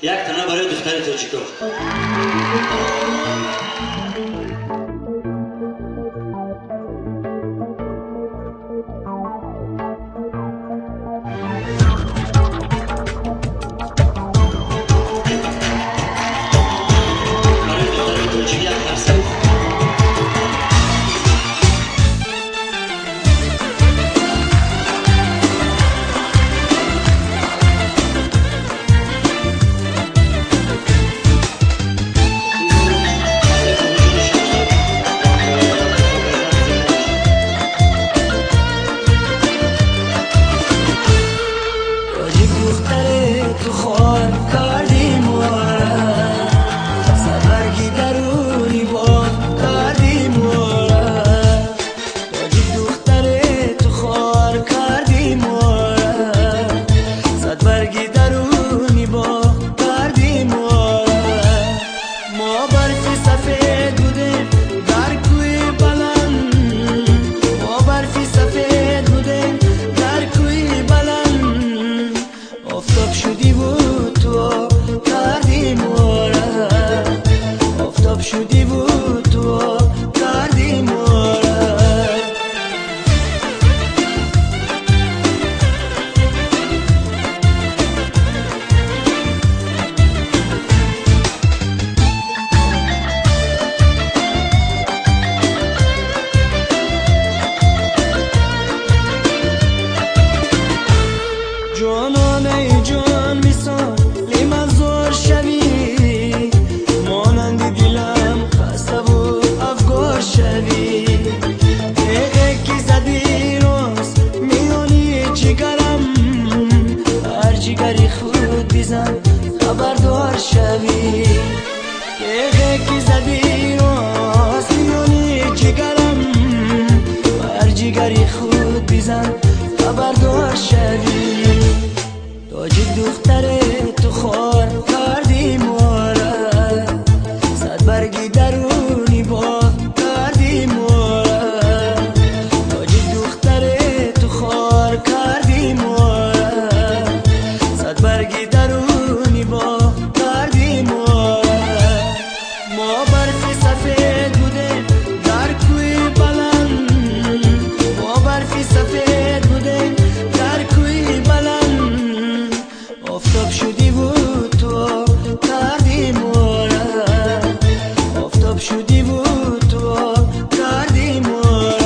یک تنه برای دختر توچیکو. خبردار شوی که زدی راست میونی جگرم بر جگری خود بیزن خبردار شوی تاج دختر تو خار کردی ماره صد برگی درونی با کردی ماره تاج دختر تو خار کردی ماره صد برگی درونی با کردی ماره ما برفی سفید بوده در کوی بلند ما برفی سفید بوده در کوی بلند آفتاب شدی بود تو کردی ماره آفتاب شدی بود تو کردی ماره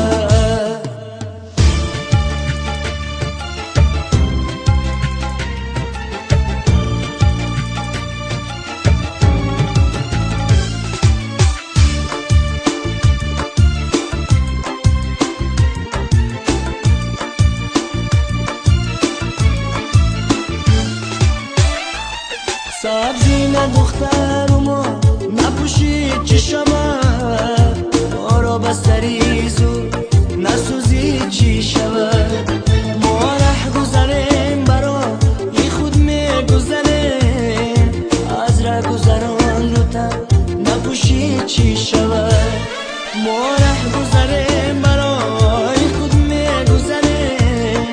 سبزی نه دختر و ما نپوشید چشمه ما را بستری زود نسوزید چی شود ما ره گذریم برا ای خود می گذریم از ره گذران لطن نپوشید چی شود ما ره گذریم برا ای خود می گذریم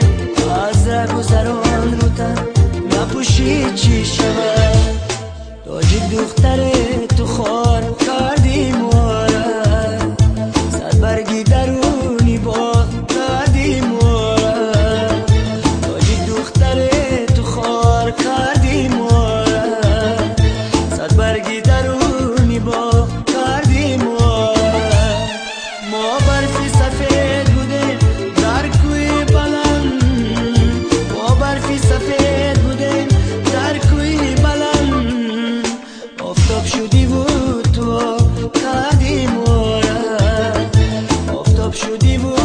از ره گذران لطن نپوشید چی شود تاج دختر تو خار کردی ماره صد برگی درونی با کردی ماره تاج دختر تو خار کردی ماره صد برگی درونی با کردی ماره ما برفی سفید بوده در کوی بلند ما برفی سفید بوده در کوی بلند آفتاب شدی بود تو کردی ماره آفتاب شدی بود